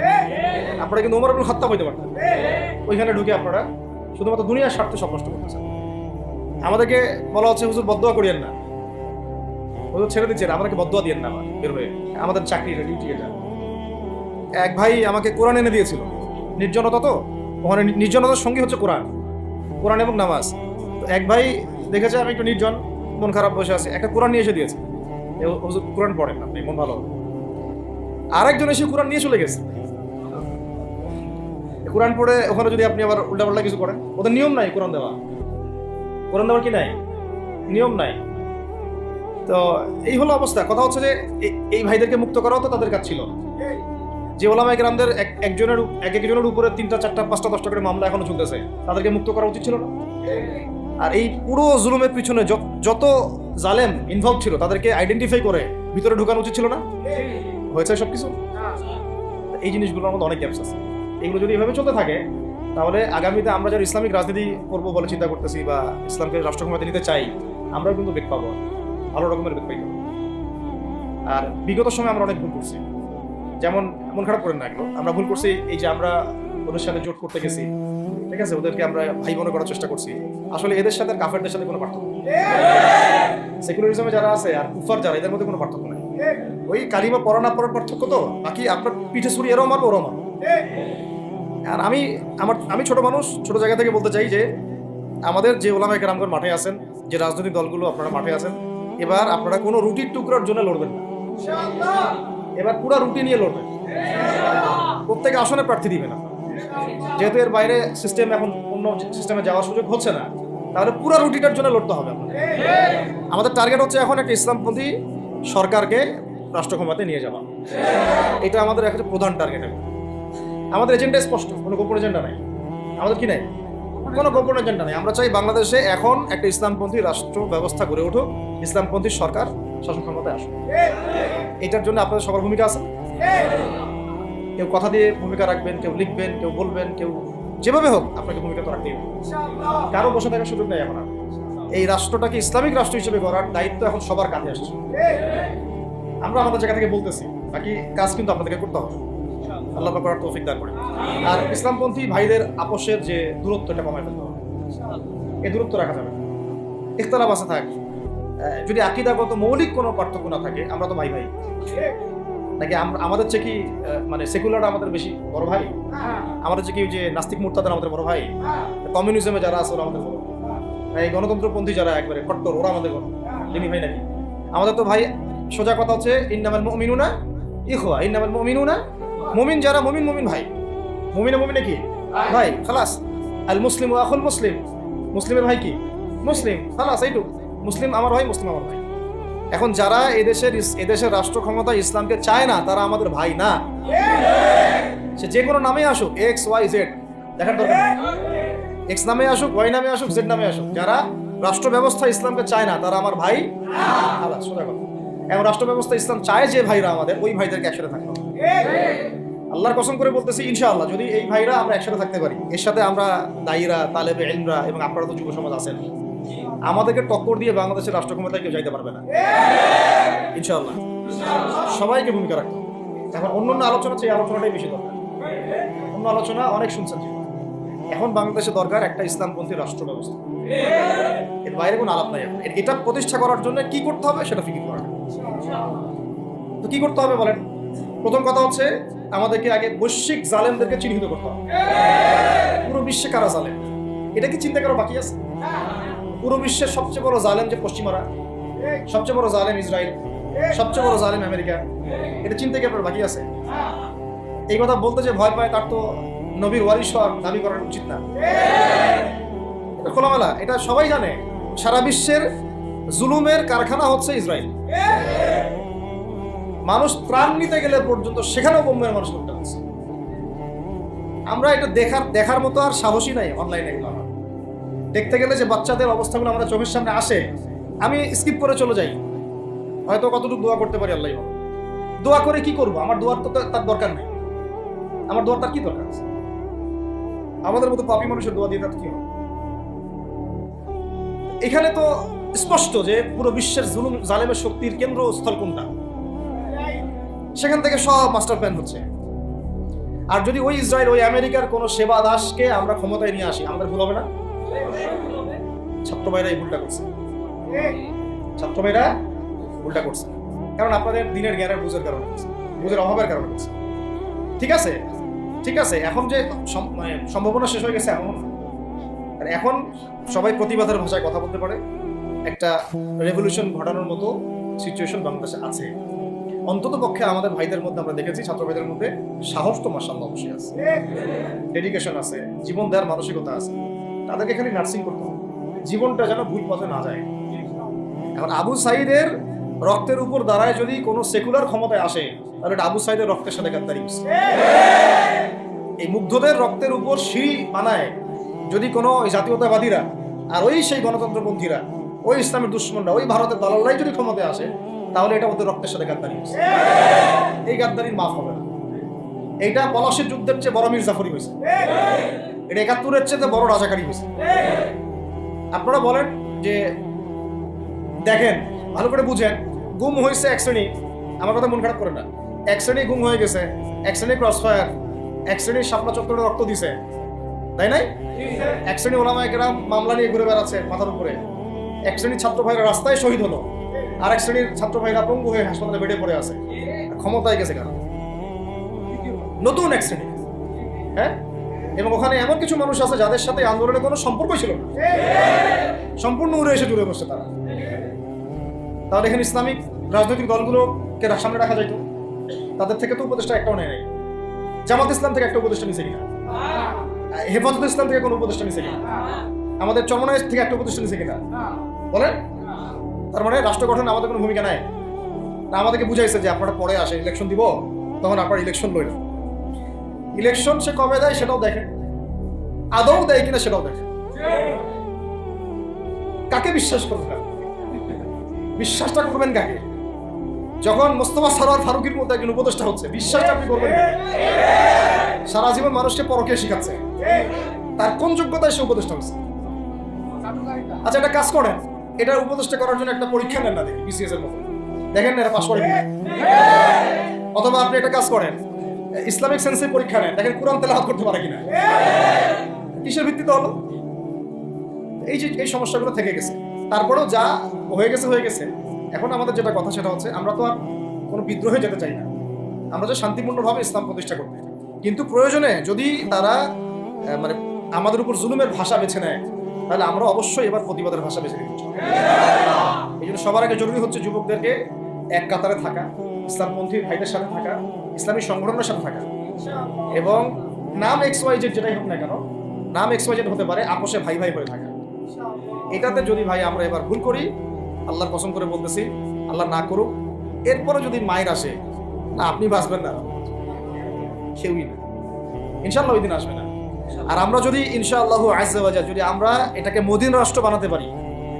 আপনারা কিন্তু ওমর ইবনে খাত্তাব হতে পারতেন। ওইখানে ঢুকে আপনারা শুধুমাত্র দুনিয়ার স্বার্থে সব নষ্ট করতেছেন। আমাদেরকে বলা হচ্ছে হুজুর বদদোয়া করিয়েন না, হুজুর ছেড়ে দিচ্ছেন, আমাদেরকে বদদোয়া দিয়েন না আবার বের হয়ে, আমাদের চাকরি এটা, ডিউটি এটা। এক ভাই আমাকে কোরআন এনে দিয়েছিল, নির্জনতা, তো ওখানে নির্জনতার সঙ্গী হচ্ছে কোরআন, কোরআন এবং নামাজ। তো এক ভাই দেখেছে আমি একটু নির্জন, মন খারাপ বসে আছে, একটা কোরআন নিয়ে এসে দিয়েছে, হুজুর কোরআন পড়েন আপনি, মন ভালো হবে। আরেকজন এসে কোরআন নিয়ে চলে গেছে, কোরআন পড়ে ওখানে যদি আপনি আবার উল্টাপাল্টা কিছু করেন, ওদের নিয়ম নাই কোরআন দেওয়া, কোরআন দেওয়ার কি নাই, নিয়ম নাই। তো এই হলো অবস্থা। কথা হচ্ছে যে এই ভাইদেরকে মুক্ত করাও তো তাদের কাজ ছিল। যে ওলামায়ে কেরামদের একজনের উপরে 3টা 4টা 5টা 10টা করে মামলা এখনো চলতেছে, তাদেরকে মুক্ত করা উচিত ছিল না? আর এই পুরো জুলুমের পিছনে যত জালেম ইনভলভ ছিল তাদেরকে আইডেন্টিফাই করে ভিতরে ঢুকানো উচিত ছিল না? হয়েছে সবকিছু? এই জিনিসগুলোর মধ্যে অনেক গ্যাপস আছে। এগুলো যদি এভাবে চলতে থাকে তাহলে আগামীতে আমরা যারা ইসলামিক রাজনীতি করবো বলে চিন্তা করতেছি বা ইসলামকে রাষ্ট্র ক্ষমতা নিতে চাই, আমরাও কিন্তু বেগ পাবো, ভালো রকমের বেগ পাইব। আর বিগত সময় আমরা অনেক ভুল করছি, যেমন মন খারাপ করেন না এগুলো, আমরা ভুল করছি এই যে আমরা ওদের সাথে জোট করতে গেছি, ঠিক আছে, ওদেরকে আমরা ভাই মনে করার চেষ্টা করছি। আসলে এদের সাথে আর কাফেরদের সাথে কোনো পার্থক্য নেই। সেকুলারিজমে যারা আছে আর কুফার যারা, এদের মধ্যে কোনো পার্থক্য নেই। ওই কালিমা পড়া না পড়ার পার্থক্য, তো বাকি আপনার পিঠে ছুরি এরাও মারবো ওরাও মারবো। আর আমি ছোট মানুষ, ছোট জায়গা থেকে বলতে চাই যে আমাদের যে ওলামায়ে কেরামগণ মাঠে আছেন, যে রাজনৈতিক দলগুলো আপনারা মাঠে আছেন, এবার আপনারা কোনো রুটির টুকরার জন্য লড়বেন না, এবার পুরো রুটি নিয়ে লড়বেন। প্রত্যেকে আসনে প্রার্থী দিবেন না, যেহেতু এর বাইরে সিস্টেম এখন অন্য সিস্টেমে যাওয়ার সুযোগ হচ্ছে না, তাহলে পুরো রুটিটার জন্য লড়তে হবে আপনাদের। আমাদের টার্গেট হচ্ছে এখন একটা ইসলামপন্থী সরকারকে রাষ্ট্র ক্ষমতায় নিয়ে যাওয়া, এটা আমাদের একটা প্রধান টার্গেট। আমাদের এজেন্ডা স্পষ্ট, কোনো গোপন এজেন্ডা নাই। আমাদের কি নাই? কোনো গোপন এজেন্ডা নাই। আমরা চাই বাংলাদেশে এখন একটা ইসলামপন্থী রাষ্ট্র ব্যবস্থা গড়ে উঠুক, ইসলামপন্থী সরকার শাসন ক্ষমতায় আসুক। এটার জন্য আপনাদের সবার ভূমিকা আছে। কেউ কথা দিয়ে ভূমিকা রাখবেন, কেউ লিখবেন, কেউ বলবেন, কেউ যেভাবে হোক আপনাকে ভূমিকা তো রাখতেই হবে। কারো বসে থাকার সুযোগ নেই এখন। এই রাষ্ট্রটাকে ইসলামিক রাষ্ট্র হিসেবে গড়ার দায়িত্ব এখন সবার কাঁধে আসছে। আমরা আমাদের জায়গা থেকে বলতেছি, বাকি কাজ কিন্তু আপনাদেরকে করতে হবে। আল্লাহ পাক করার তৌফিক দান করে। আর ইসলামপন্থী ভাইদের আপোষের যে দূরত্ব, এটা কমায় ফেলতে হবে। এই দূরত্ব রাখা যাবে, ইখতিলাফ আছে থাক, যদি আকীদাগত মৌলিক কোনো পার্থক্য না থাকে, আমরা তো ভাই ভাই নাকি? আমাদের চেয়ে কি মানে সেকুলার আমাদের বেশি বড় ভাই? আমাদের চেয়ে কি যে নাস্তিক মুরতাদের আমাদের বড় ভাই? কমিউনিজমে যারা আছে ওরা আমাদের বড় ভাই? এই গণতন্ত্রপন্থী যারা একবারে কট্টর, ওরা আমাদের বড় যিনি ভাই নাকি? আমাদের তো ভাই, সোজা কথা হচ্ছে ইন্নামাল মুমিনুনা ইখওয়া, ইন্নামাল মুমিনুনা, মুমিন যারা মুমিন ভাই, মুমিনে কি ভাই, খালাস। আল মুসলিম আখুল মুসলিম, মুসলিমের ভাই কি মুসলিম, খালাস, এইটুক। মুসলিম আমার ভাই, মুসলিম আমার ভাই। এখন যারা এদেশের রাষ্ট্র ক্ষমতা ইসলামকে চায় না, তারা আমাদের ভাই না। সে যে কোনো নামে আসুক, এক্স ওয়াই জেড, দেখার দরকার নেই। এক্স নামে আসুক, ওয়াই নামে আসুক, জেড নামে আসুক, যারা রাষ্ট্র ব্যবস্থা ইসলামকে চায় না, তারা আমার ভাই না। সোজা কথা। এখন রাষ্ট্র ব্যবস্থা ইসলাম চায় যে ভাইরা আমাদের, ওই ভাইদেরকে একসাথে থাকতে হবে। আল্লাহর কসম করে বলতেছি, ইনশাআল্লাহ যদি এই ভাইরা আমরা একসাথে থাকতে পারি, এর সাথে আমরা দায়ীরা, তালেবে ইলমরা এবং আপনারা তো যুব সমাজ আছেন, আমাদেরকে টক্কর দিয়ে বাংলাদেশের রাষ্ট্র ক্ষমতায় কেউ যাইতে পারবে না ইনশাআল্লাহ। সবাইকে ভূমিকা রাখতে হবে। এখন অন্য আলোচনা, এই আলোচনাটাই বেশি দরকার। অন্য আলোচনা অনেক শুনছেন, এখন বাংলাদেশে দরকার একটা ইসলামপন্থী রাষ্ট্র ব্যবস্থা। এর বাইরে কোনো আলাপ নাই। এটা প্রতিষ্ঠা করার জন্য কি করতে হবে সেটা ফিকির করা। তো কি করতে হবে বলেন? প্রথম কথা হচ্ছে আমাদেরকে আগে বৈশ্বিক জালেমদেরকে চিহ্নিত করতে হবে। পুরো বিশ্বে কারা জালেম এটা কি চিন্তা করা বাকি আছে? পুরো বিশ্বের সবচেয়ে বড় জালেম যে পশ্চিমারা, সবচেয়ে বড় জালেম ইসরায়েল, সবচেয়ে বড় জালেম আমেরিকা, এটা চিন্তা কি আপনার বাকি আছে? এই কথা বলতে যে ভয় পায় তার তো নবীর ওয়ারিস হওয়ার দাবি করা উচিত না। এটা খোলামেলা, এটা সবাই জানে। সারা বিশ্বের জুলুমের কারখানা হচ্ছে ইসরায়েল। মানুষ ত্রাণ নিতে গেলে পর্যন্ত সেখানেও বোম্বের মানুষ করতে হচ্ছে। আমরা এটা দেখার মতো আর সাহসী নাই। অনলাইনে এগুলো আমার দেখতে গেলে যে বাচ্চাদের অবস্থাগুলো আমাদের চোখের সামনে আসে, আমি স্কিপ করে চলে যাই। হয়তো কতটুকু দোয়া করতে পারি আল্লাহ। দোয়া করে কি করবো? আমার দোয়ার তো তার দরকার নেই। আমার দোয়ার তার কি দরকার আছে? আমাদের মতো পাপী মানুষের দোয়া দিয়ে তার কি হবে? এখানে তো স্পষ্ট যে পুরো বিশ্বের জুলুম জালেমের শক্তির কেন্দ্রস্থল কোনটা, সেখান থেকে সব মাস্টার প্ল্যান হচ্ছে। আর যদি ওই ইসরায়েল, ওই আমেরিকার কোন সেবা দাসকে আমরা ক্ষমতায় নিয়ে আসি, আমাদের ভুল হবে না? ছাত্র ভাইরা এই ভুলটা করছে। ছাত্র ভাইরা ভুলটা করছে কারণ আপনাদের দিনের জ্ঞানের বুঝের কারণে, বুঝের অভাবের কারণে করছে। ঠিক আছে, ঠিক আছে। এখন যে সম্ভাবনা শেষ হয়ে গেছে এমন, আর এখন সবাই প্রতিবাদের ভাষায় কথা বলতে পারে। একটা রেভলিউশন ঘটানোর মতো সিচুয়েশন বাংলাদেশে আছে। অন্তত পক্ষে আমাদের ভাইদের মধ্যে আমরা দেখেছি, ছাত্র ভাইদের মধ্যে সাহস তো মাশাআল্লাহ অবশ্যই আছে, ডেডিকেশন আছে, জীবন দেওয়ার মানসিকতা আছে। তাদেরকে খালি নার্সিং করতে হবে, জীবনটা যেন ভুল পথে না যায়। এখন আবু সাইদের রক্তের উপর দাঁড়ায় যদি কোনো সেকুলার ক্ষমতায় আসে, তাহলে এটা আবু সাইদের রক্তের সাথে গাদ্দারি হচ্ছে। এই মুগ্ধদের রক্তের উপর সিঁড়ি বানায় যদি কোনো জাতীয়তাবাদীরা আর ওই সেই গণতন্ত্রপন্থীরা, ওই ইসলামের দুশ্মনরা, ওই ভারতের দালালরাই যদি ক্ষমতায় আসে, তাহলে এটা ওদের রক্তের সাথে গাদ্দারি হচ্ছে। এই গাদ্দারির মাফ হবে না। এইটা পলাশির যুদ্ধের চেয়ে বড় মির্জাফরি হয়েছে, এটা ৭১-এর চেয়ে বড় রাজাকারী হয়েছে। আপনারা বলেন যে দেখেন, ভালো করে বুঝেন, গুম হয়েছে এক শ্রেণী, আমার কথা মন খারাপ করে না, এক শ্রেণী গুম হয়ে গেছে, এক শ্রেণী ক্রসফায়ার, এক শ্রেণীর শাপলা চত্বরে রক্ত দিছে, তাই নাই? এক শ্রেণী ওলামায়ে কেরাম মামলা নিয়ে ঘুরে বেড়াচ্ছে মাথার উপরে, এক শ্রেণীর ছাত্র ভাইরা রাস্তায় শহীদ হলো, আর এক শ্রেণীর ছাত্র ভাইরা পঙ্গু হয়ে হাসপাতালে বেডে পড়ে আছে। ক্ষমতায় গেছে কারণ নতুন এক শ্রেণী, হ্যাঁ। এবং ওখানে এমন কিছু মানুষ আছে যাদের সাথে আন্দোলনের কোনো সম্পর্কই ছিল না, সম্পূর্ণ উড়ে এসে জুড়ে বসছে তারা। তাহলে এখানে ইসলামিক রাজনৈতিক দলগুলোকে সামনে রাখা যাইতো, তাদের থেকে তো উপদেষ্টা একটাও নেয় নাই। জামাত ইসলাম থেকে একটা উপদেষ্টা নিছে কিনা? হেফাজত ইসলাম থেকে কোনো উপদেষ্টা নিছে কিনা? আমাদের চরমনায় থেকে একটা উপদেষ্টা নিছে কিনা? বলেন। তার মানে রাষ্ট্র গঠনে আমাদের কোনো ভূমিকা নাই। আমাদেরকে বুঝাইছে যে আপনারা পরে আসে ইলেকশন দিব, তখন আপনার ইলেকশন লইল। ইলেকশন সে কবে দেয় সেটাও দেখেন, আদৌ দেয় কিনা সেটাও দেখেন। কাকে বিশ্বাস করবেন? বিশ্বাসটা করবেন কাকে? যখন মোস্তফা সরোয়ার ফারুকীর মতো একজন উপদেষ্টা হচ্ছে, বিশ্বাসটা আপনি করবেন? সারা জীবন মানুষকে পরকে শিখাচ্ছে, তার কোন যোগ্যতায় সে উপদেষ্টা হচ্ছে? আচ্ছা, একটা কাজ করেন, এটা উপদেষ্টা করার জন্য একটা পরীক্ষা নেন না, দেখি বিসিএস এর মতো, দেখেন না এটা পাস করে কিনা। অথবা আপনি একটা কাজ করেন, ইসলামিক সেন্সের পরীক্ষা নেন, দেখেন কোরআন তেলাওয়াত করতে পারে কিনা। কিসের ভিত্তিতে হলো? এই যে এই সমস্যাগুলো থেকে গেছে। তারপরেও যা হয়ে গেছে হয়ে গেছে। এখন আমাদের যেটা কথা সেটা হচ্ছে, আমরা তো আর কোনো বিদ্রোহে যেতে চাই না, আমরা যে শান্তিপূর্ণভাবে ইসলাম প্রতিষ্ঠা করতে। কিন্তু প্রয়োজনে যদি তারা মানে আমাদের উপর জুলুমের ভাষা বেছে নেয়, তাহলে আমরা অবশ্যই এবার প্রতিবাদের ভাষা বেছে নিতে চাই। এই জন্য সবার আগে জরুরি হচ্ছে যুবকদেরকে এক কাতারে থাকা, ইসলামপন্থী ভাইদের সাথে থাকা, ইসলামী সংগঠনের সাথে থাকা, এবং নাম XYZ যেটাই হোক না কেন, নাম XYZ হতে পারে, আপোষে ভাই ভাই হয়ে থাকা। এটাতে যদি ভাই আমরা এবার ভুল করি, আল্লাহর কসম করে বলতেছি, আল্লাহ না করুক, এরপরে যদি মায়ের আসে না, আপনি বাঁচবেন না, কেউই না, ইনশাআল্লাহ ওই দিন আসবে না। আর আমরা যদি ইনশাআল্লাহু আযজা ওয়া জাল যদি আমরা এটাকে মদিনা রাষ্ট্র বানাতে পারি,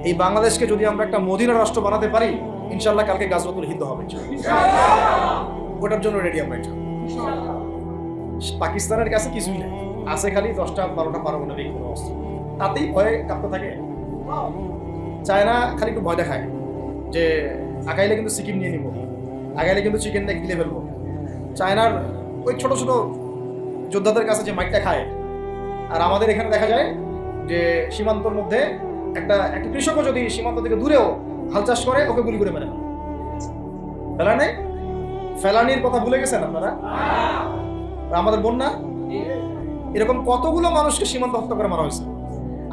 এই বাংলাদেশকে যদি আমরা একটা মদিনা রাষ্ট্র বানাতে পারি, ইনশাআল্লাহ কালকে গাজওয়াতুল হিন্দ হবে ইনশাআল্লাহ। ওটার জন্য রেডি আমরা ইনশাআল্লাহ। পাকিস্তানের কাছে কিছুই নেই, আছে খালি 10টা-12টা পারমাণবিক অস্ত্র, তাতেই ভয়ে কাঁপতে থাকে। চায়না খালি একটু ভয় দেখায় যে আগাইলে কিন্তু সিকিম নিয়ে নিব, আগাইলে কিন্তু চিকেন নেক গিলে ফেলবো। চায়নার ওই ছোট ছোট যোদ্ধাদের কাছে যে মাইকটা খায়, আর আমাদের এখানে দেখা যায় যে সীমান্তর মধ্যে একটা কৃষকও যদি সীমান্ত থেকে দূরেও হাল চাষ করে, ওকে গুলি করে মেরে ফেলে নেই। ফেলানির কথা ভুলে গেছেন আপনারা? আমাদের বন্যা, এরকম কতগুলো মানুষকে সীমান্ত হত্যা করে মারা হয়েছে।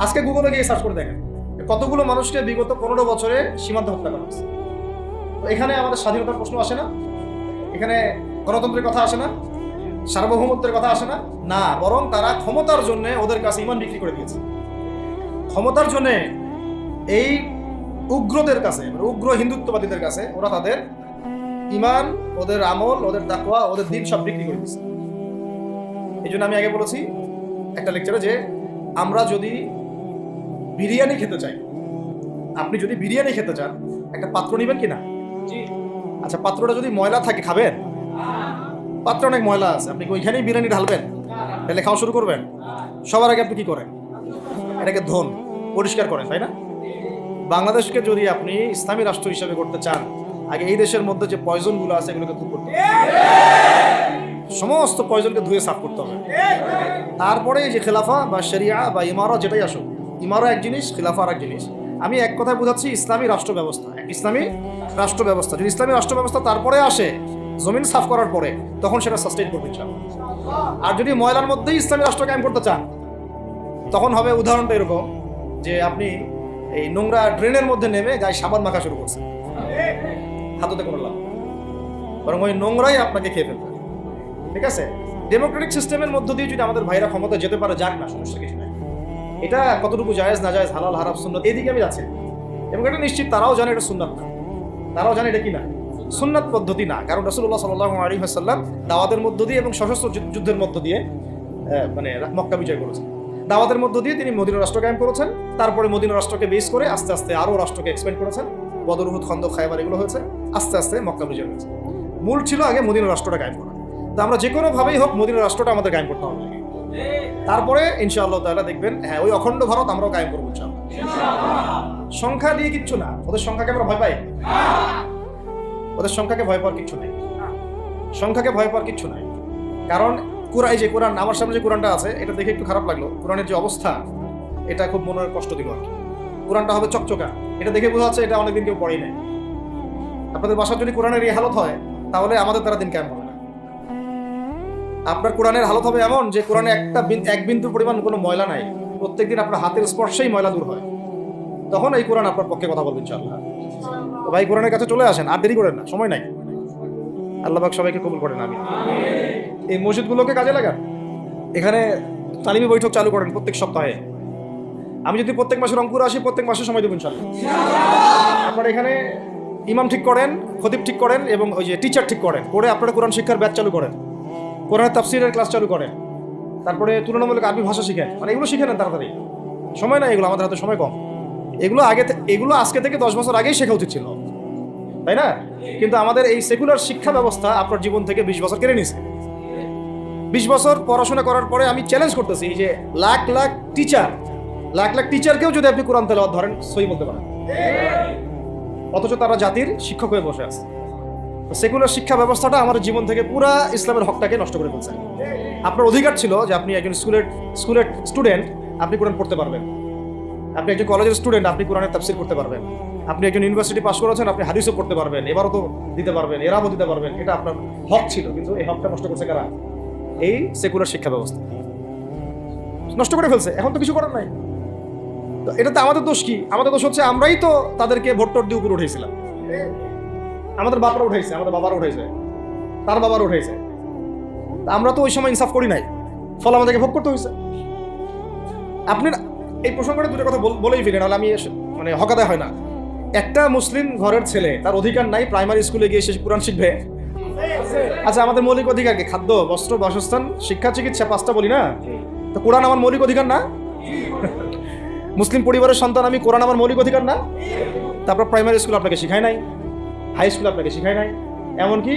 আজকে গুগলে গিয়ে সার্চ করে দেখেন কতগুলো মানুষকে বিগত 15 বছরে সীমান্ত হত্যা করা হয়েছে। তো এখানে আমাদের স্বাধীনতার প্রশ্ন আসে না? এখানে গণতন্ত্রের কথা আসে না? সার্বভৌমত্বের কথা আসে না? না, বরং তারা ক্ষমতার জন্য ওদের কাছে ঈমান বিক্রি করে দিয়েছে। ক্ষমতার জন্য এই উগ্রদের কাছে, উগ্র হিন্দুত্ববাদীদের কাছে ওরা তাদের ঈমান, ওদের আমল, ওদের তাকওয়া, ওদের দিন সব বিক্রি করে দিয়েছে। এই জন্য আমি আগে বলেছি একটা লেকচারে যে আমরা যদি বিরিয়ানি খেতে চাই, আপনি যদি বিরিয়ানি খেতে চান একটা পাত্র নেবেন কিনা? আচ্ছা, পাত্রটা যদি ময়লা থাকে খাবেন? পাত্র অনেক ময়লা আছে, আপনি ওইখানেই বিরিয়ানি ঢালবেন? তাহলে খাওয়া শুরু করবেন? সবার আগে আপনি কি করেন? এটাকে ধোন, পরিষ্কার করেন, তাই না? বাংলাদেশকে যদি আপনি ইসলামী রাষ্ট্র হিসেবে করতে চান, আগে এই দেশের মধ্যে যে পয়জনগুলো আছে এগুলোকে দূর করতে হবে। সমস্ত পয়জনকে ধুয়ে সাফ করতে হবে। তারপরে এই যে খেলাফা বা শরিয়া বা ইমারত, যেটাই আসুক, ইমারত এক জিনিস, খেলাফা আর এক জিনিস। আমি এক কথায় বোঝাচ্ছি ইসলামী রাষ্ট্র ব্যবস্থা, ইসলামী রাষ্ট্র ব্যবস্থা। যদি ইসলামী রাষ্ট্র ব্যবস্থা তারপরে আসে, জমিন সাফ করার পরে, তখন সেটা সাস্টেইন করতে চান। আর যদি ময়লার মধ্যেই ইসলামী রাষ্ট্র কায়েম করতে চান, তখন হবে উদাহরণটা এরকম যে আপনি এই নোংরা ড্রেনের মধ্যে নেমে গায়ে সাবান মাখা শুরু করছেন, হাততে কোনো লাভ, বরং ওই নোংরাই আপনাকে খেয়ে ফেলবে। ঠিক আছে? ডেমোক্রেটিক সিস্টেমের মধ্য দিয়ে যদি আমাদের ভাইরা ক্ষমতা যেতে পারে, যাক না, সমস্যা কিছু নাই। এটা কতটুকু জায়েজ না জায়েজ, হালাল হারাম সুন্নাত, এদিকে আমি যাচ্ছি। এবং এটা নিশ্চিত তারাও জানে এটা সুন্নাত না, তারাও জানে এটা কি না, সুন্নাত পদ্ধতি না। কারণ রাসূলুল্লাহ সাল্লাল্লাহু আলাইহি ওয়াসাল্লাম দাওয়াতের মধ্য দিয়ে এবং সশস্ত্র যুদ্ধের মধ্য দিয়ে মানে মক্কা বিজয় করেছেন। দাওয়াতের মধ্য দিয়ে তিনি মদিনা রাষ্ট্র কায়েম করেছেন। তারপরে মদিনা রাষ্ট্রকে বেস করে আস্তে আস্তে আরও রাষ্ট্রকে এক্সপেন্ড করেছেন। বদর, উহুদ, খন্দক, খায়বার এগুলো হয়েছে, আস্তে আস্তে মক্কা বিজয় হয়েছে। মূল ছিল আগে মদিনা রাষ্ট্রটা কায়েম করা। তো আমরা যে কোনোভাবেই হোক মদিনা রাষ্ট্রটা আমাদের কায়েম করতে হবে। তারপরে ইনশাআল্লাহ তাআলা দেখবেন, হ্যাঁ, ওই অখণ্ড ভারত আমরাও কায়েম করবো ইনশাআল্লাহ। সংখ্যা দিয়ে কিচ্ছু না, ওদের সংখ্যাকে আমরা ভয় পাই? ওদের সংখ্যাকে ভয় পাওয়ার কিচ্ছু নাই, সংখ্যাকে ভয় পাওয়ার কিচ্ছু নাই। কারণ এই যে কোরআন, আমার সামনে যে কোরআনটা আছে, এটা দেখে একটু খারাপ লাগলো। কোরআনের যে অবস্থা, এটা খুব মনের কষ্ট দিল আর কি। কোরআনটা হবে চকচকা, এটা দেখে বোঝা যাচ্ছে এটা অনেকদিন কেউ পড়েই নাই। আপনাদের বাসার যদি কোরআনের এই হালত হয়, তাহলে আমাদের দ্বারা দিন কেমন হবে না। আপনার কোরআনের হালত হবে এমন যে কোরআনে এক বিন্দু পরিমাণ কোনো ময়লা নাই, প্রত্যেকদিন আপনার হাতের স্পর্শেই ময়লা দূর হয়, তখন এই কোরআন আপনার পক্ষে কথা বলবেন ইনশাআল্লাহ। তো ভাই, কোরআনের কাছে চলে আসেন, আর দেরি করেন না, সময় নাই। আল্লাহ পাক সবাইকে কবুল করেন, আমিন। এই মসজিদগুলোকে কাজে লাগান, এখানে তালিমি বৈঠক চালু করেন প্রত্যেক সপ্তাহে। আমি যদি প্রত্যেক মাসে রংপুরে আসি, প্রত্যেক মাসে সময় দেবেন ইনশাআল্লাহ। আপনারা এখানে ইমাম ঠিক করেন, খতিব ঠিক করেন, এবং ওই যে টিচার ঠিক করেন, করে আপনারা কোরআন শিক্ষার ব্যাচ চালু করেন, কোরআনের তাফসীরের ক্লাস চালু করেন, তারপরে তুলনামূলক আরবি ভাষা শিখেন। মানে এগুলো শিখে নেন তাড়াতাড়ি, সময় নাই এগুলো, আমাদের হাতে সময় কম। এগুলো আজকে থেকে 10 বছর আগেই শেখা উচিত ছিল, তাই না? কিন্তু আমাদের এই সেকুলার শিক্ষা ব্যবস্থা আপনার জীবন থেকে 20 বছর কেড়ে নিছে। 20 বছর পড়াশোনা করার পরে আমি চ্যালেঞ্জ করতেছি যে লাখ লাখ টিচারকেও যদি আপনি কোরআন তেলাওয়াত ধরেন, সহি বলতে পারেন, অথচ তারা জাতির শিক্ষক হয়ে বসে আছে। সেকুলার শিক্ষা ব্যবস্থাটা আমার জীবন থেকে পুরা ইসলামের হকটাকে নষ্ট করে ফেলছে। আপনার অধিকার ছিল যে আপনি একজন স্কুলের স্টুডেন্ট, আপনি কোরআন পড়তে পারবেন। আপনি একজন কলেজের স্টুডেন্ট, আপনি কোরআনের তাফসীর করতে পারবেন। আপনি একজন ইউনিভার্সিটি পাস করেছেন, আপনি হাদিসও পড়তে পারবেন, এবারও তো দিতে পারবেন, এরাও দিতে পারবেন। এটা আপনার হক ছিল, কিন্তু এই হকটা নষ্ট করছে কারা? এই সেকুলার শিক্ষা ব্যবস্থা নষ্ট করে ফেলছে। এখন তো কিছু করার নাই। তো এটাতে আমাদের দোষ কি? আমাদের দোষ হচ্ছে আমরাই তো তাদেরকে ভোট দিয়ে উপরে উঠেছিলাম। আমাদের বাপরা উঠেছে, আমাদের বাবারা উঠেছে, তার বাবারা উঠেছে। আমরা তো ওই সময় ইনসাফ করি নাই, ফলে আমাদেরকে ভোগ করতে হয়েছে। আপনি এই প্রসঙ্গটা দুটো কথা বলেই ফেলেন, নাহলে আমি মানে হকাদায় হয় না। একটা মুসলিম ঘরের ছেলে, তার অধিকার নাই প্রাইমারি স্কুলে গিয়ে সে কোরআন শিখবে? আচ্ছা, আমাদের মৌলিক অধিকার কি? খাদ্য, বস্ত্র, বাসস্থান, শিক্ষা, চিকিৎসা, 5টা বলি না? তো কোরআন আমার মৌলিক অধিকার না? মুসলিম পরিবারের সন্তান আমি, কোরআন আমার মৌলিক অধিকার না? তারপর প্রাইমারি স্কুল আপনাকে শিখায় নাই, হাই স্কুল আপনাকে শিখায় নাই, এমনকি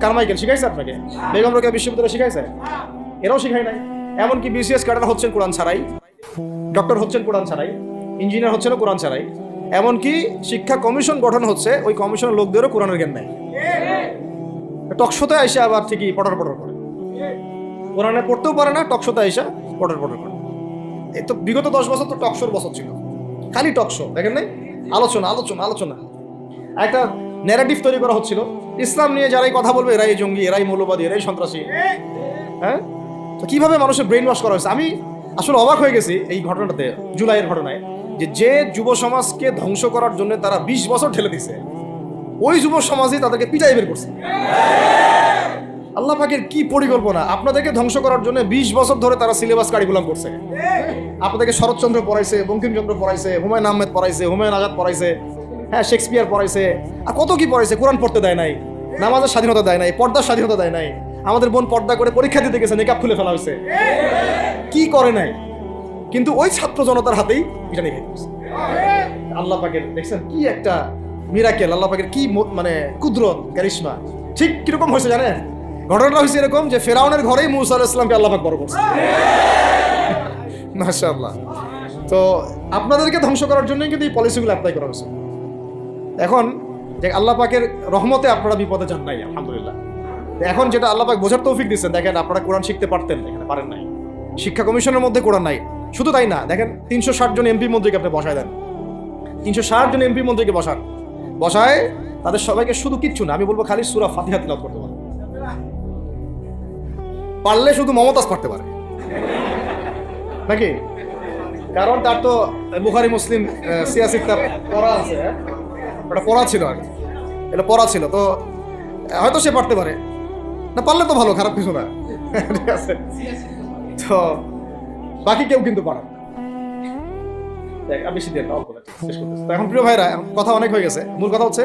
কারমাইকেল শিখাইছে আপনাকে, বেগম রোকেয়া বিশ্ববিদ্যালয় শিখাইছে, এরাও শিখায় নাই। এমনকি বিসিএস ক্যাডার হচ্ছেন কোরআন ছাড়াই, ডক্টর হচ্ছেন কোরআন ছাড়াই, ইঞ্জিনিয়ার হচ্ছেন কোরআন ছাড়াই। এমনকি শিক্ষা কমিশন গঠন হচ্ছে, ওই কমিশনের লোকদেরও কোরআনের জ্ঞান নাই। টকশোতে আইসা আবার ঠিকই পটর করে, কোরআনে পড়তেও পারে না, টকশোতে আইসা পটর করে। এই তো বিগত 10 বছর তো টকশোর বছর ছিল, খালি টকশো, দেখেন নাই? আলোচনা। একটা ন্যারেটিভ তৈরি করা হচ্ছিল, ইসলাম নিয়ে যারাই কথা বলবে এরাই জঙ্গি, এরাই মৌলবাদী, এরাই সন্ত্রাসী। হ্যাঁ, তো কিভাবে মানুষের ব্রেন ওয়াশ করা হয়েছে। আমি আসলে অবাক হয়ে গেছি এই ঘটনাটাতে, জুলাইয়ের ঘটনায়, যে যুব সমাজকে ধ্বংস করার জন্য তারা 20 বছর ঠেলে দিছে, ওই যুব সমাজই তাদেরকে পিটাই বের করছে। আল্লাহ পাকের কি পরিকল্পনা! আপনাদেরকে ধ্বংস করার জন্য 20 বছর ধরে তারা সিলেবাস কারিকুলাম করছে। আপনাদেরকে শরৎচন্দ্র পড়াইছে, বঙ্কিমচন্দ্র পড়াইছে, হুমায়ুন আহমেদ পড়াইছে, হুমায়ুন আজাদ পড়াইছে, হ্যাঁ শেক্সপিয়ার পড়াইছে, আর কত কি পড়াইছে। কোরআন পড়তে দেয় নাই, নামাজের স্বাধীনতা দেয় নাই, পর্দার স্বাধীনতা দেয় নাই। আমাদের বোন পর্দা করে পরীক্ষা দিতে গেছে, নিকাব খুলে ফেলা হয়েছে, কি করে নাই। কিন্তু ওই ছাত্র জনতার হাতেই এটা নিয়ে গেছে। আল্লাহ পাকের দেখছেন কি একটা মিরাকেল, আল্লাহ পাকের কি মানে কুদরত, কারিশমা। ঠিক কিরকম হয়েছে জানেন? ঘটনাটা হয়েছে এরকম যে ফেরাউনের ঘরেই মুসা আলাইহিস সালামকে আল্লাহ পাক বড় করছে। মাশাআল্লাহ। তো আপনাদেরকে ধ্বংস করার জন্যই কিন্তু এই পলিসিগুলো অ্যাপ্লাই করা হয়েছে। এখন যে আল্লাহ পাকের রহমতে আপনারা বিপদে যান নাই, আলহামদুলিল্লাহ। এখন যেটা আল্লাহ পাক বোঝার তৌফিক দিচ্ছেন, দেখেন আপনারা কোরআন শিখতে পারতেন, এখানে পারেন নাই। শিক্ষা কমিশনের মধ্যে কোরআন নাই। শুধু তাই না, দেখেন 360 জন এমপি মন্ত্রীকে আপনি বসায় দেন, 360 জন এমপি মন্ত্রীকে বসায় তাদের সবাইকে শুধু কিচ্ছু না, আমি বলবো খালি সূরা ফাতিহা তিলাওয়াত করতে পারে। পারলে শুধু মমতাজ পারতে পারে নাকি? কারণ তার তো বুখারী মুসলিম সিয়াসি কিতাব পড়া আছে, এটা পড়া ছিল আর কি, এটা পড়া ছিল, তো হয়তো সে পারতে পারে। না পারলে তো ভালো, খারাপ কিছু না, ঠিক আছে। তো বাকি কেউ কিন্তু পারে না। বেশি দিয়ে অল্প শেষ করতেছি। তো এখন প্রিয় ভাইরা, কথা অনেক হয়ে গেছে। মূল কথা হচ্ছে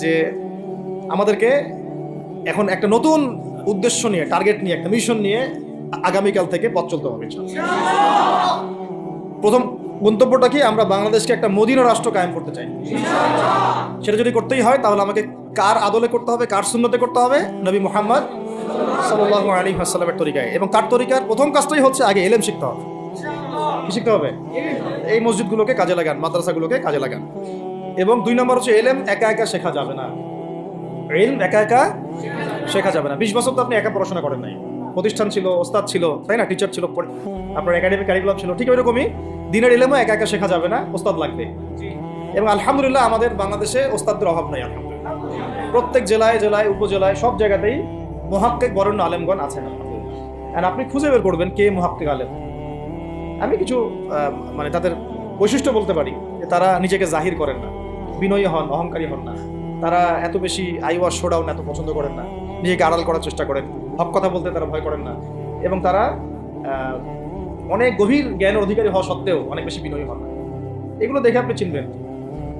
যে আমাদেরকে এখন একটা নতুন উদ্দেশ্য নিয়ে, টার্গেট নিয়ে, একটা মিশন নিয়ে আগামীকাল থেকে পথ চলতে হবে। প্রথম গন্তব্যটা কি? আমরা বাংলাদেশকে একটা মদিনা রাষ্ট্র কায়েম করতে চাই। সেটা যদি করতেই হয় তাহলে আমাকে কার আদলে করতে হবে, কার সুন্নতে করতে হবে? নবী মুহাম্মদ সাল্লাল্লাহু আলাইহি ওয়াসাল্লামের তরিকায়। এবং কার তরিকার প্রথম কাজটাই হচ্ছে আগে ইলম শিখতে হবে। কি শিখতে হবে? এই মসজিদগুলোকে কাজে লাগান, মাদ্রাসাগুলোকে কাজে লাগান। এবং 2 নম্বর হচ্ছে ইলম একা একা শেখা যাবে না। ইলম একা একা শেখা যাবে না। 20 বছর তো আপনি একা পড়াশোনা করেন নাই, প্রতিষ্ঠান ছিল, ওস্তাদ ছিল, তাই না? টিচার ছিল, আপনার একাডেমিক কারিকুলাম ছিল। ঠিক ওইরকমই দিনের ইলমও একা একা শেখা যাবে না, ওস্তাদ লাগবে। এবং আলহামদুলিল্লাহ আমাদের বাংলাদেশে ওস্তাদদের অভাব নাই, আলহামদুলিল্লাহ। প্রত্যেক জেলায় জেলায় উপজেলায় সব জায়গাতেই মুহাক্কিক বরেণ্য আলেমগণ আছেন, আলহামদুলিল্লাহ। আর আপনি খুঁজে বের করবেন কে মুহাক্কিক আলেম। আমি কিছু মানে তাদের বৈশিষ্ট্য বলতে পারি যে তারা নিজেকে জাহির করেন না, বিনয়ী হন, অহংকারী হন না, তারা এত বেশি আইওয়াজ শোডাউন এত পছন্দ করেন না, নিজেকে আড়াল করার চেষ্টা করেন, হক কথা বলতে তারা ভয় করেন না, এবং তারা অনেক গভীর জ্ঞানের অধিকারী হওয়া সত্ত্বেও অনেক বেশি বিনয়ী হন না। এগুলো দেখে আপনি চিনবেন,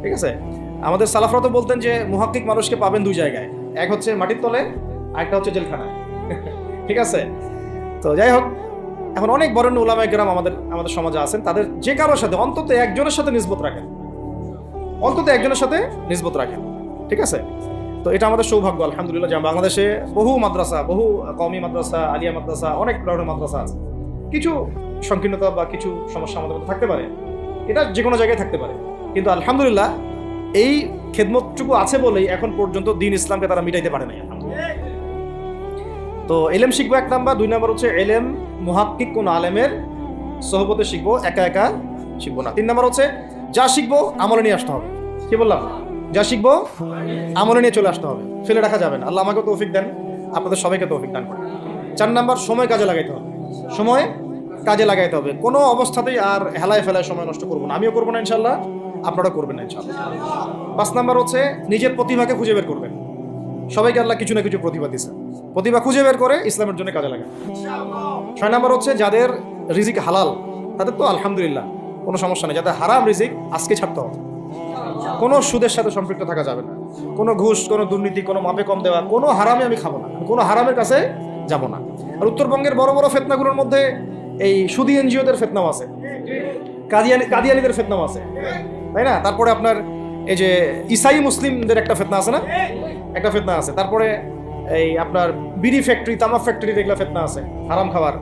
ঠিক আছে? আমাদের সালাফরা তো বলতেন যে মুহাক্কিক মানুষকে পাবেন 2 জায়গায়, এক হচ্ছে মাটির তলে, আরেকটা হচ্ছে জেলখানায়, ঠিক আছে? তো যাই হোক, এখন অনেক বরেণ্য উলামায়ে কেরাম আমাদের সমাজে আছেন, তাদের যে কারোর সাথে অন্তত একজনের সাথে নিসবত রাখেন, অন্তত একজনের সাথে নিসবত রাখেন, ঠিক আছে? তো এটা আমাদের সৌভাগ্য, আলহামদুলিল্লাহ, যে বাংলাদেশে বহু মাদ্রাসা, বহু কওমি মাদ্রাসা, আলিয়া মাদ্রাসা, অনেক ধরনের মাদ্রাসা আছে। কিছু সংকীর্ণতা বা কিছু সমস্যা আমাদের মধ্যে থাকতে পারে, এটা যে কোনো জায়গায় থাকতে পারে, কিন্তু আলহামদুলিল্লাহ এই খেদমতটুকু আছে বলেই এখন পর্যন্ত দ্বীন ইসলামকে তারা মিটাইতে পারে নাই, আলহামদুলিল্লাহ। তো এলেম শিখবো 1 নাম্বার। 2 নাম্বার হচ্ছে এলেম মুহাক্কিক কোন আলেমের সোহবতে শিখবো, একা একা শিখবো না। 3 নাম্বার হচ্ছে যা শিখবো আমলে নিয়ে আসতে হবে। কি বললাম? যা শিখবো আমলে নিয়ে চলে আসতে হবে, ফেলে রাখা যাবে না। আল্লাহ আমাকে তৌফিক দেন, আপনাদের সবাইকে তৌফিক দান করেন। 4 নাম্বার সময় কাজে লাগাইতে হবে, সময় কাজে লাগাইতে হবে। কোনো অবস্থাতেই আর হেলায় ফেলায় সময় নষ্ট করবো না, আমিও করবো না ইনশাল্লাহ, আপনারা করবেন না ইনশাল্লাহ। 5 নাম্বার হচ্ছে নিজের প্রতিভাকে খুঁজে বের করবেন। সবাইকে আল্লাহ কিছু না কিছু প্রতিভা দিয়েছে, প্রতিভা খুঁজে বের করে ইসলামের জন্য কাজে লাগান। 6 নাম্বার হচ্ছে যাদের রিজিক হালাল তাদের তো আলহামদুলিল্লাহ কোনো সমস্যা নেই, যাদের হারাম রিজিক আজকে ছাড়তে হবে। কোনো সুদের সাথে সম্পৃক্ত থাকা যাবে না, কোনো ঘুষ, কোনো দুর্নীতি, কোনো মাপে কম দেওয়া, কোনো হারামে আমি খাবো না, কোনো হারামের কাছে যাব না। আর উত্তরবঙ্গের বড় বড় ফেতনাগুলোর মধ্যে এই সুদী এনজিওদের ফেতনাও আছে, কাদিয়ানিদের ফেতনাও আছে, তাই না? তারপরে আপনার এই যে ইসাই মুসলিমদের একটা ফেতনা আছে না, একটা ফেতনা আছে। তারপরে এই আপনার বিড়ি ফ্যাক্টরি, তামাক ফ্যাক্টরি, এগুলো ফেতনা আছে, হারাম খাবার।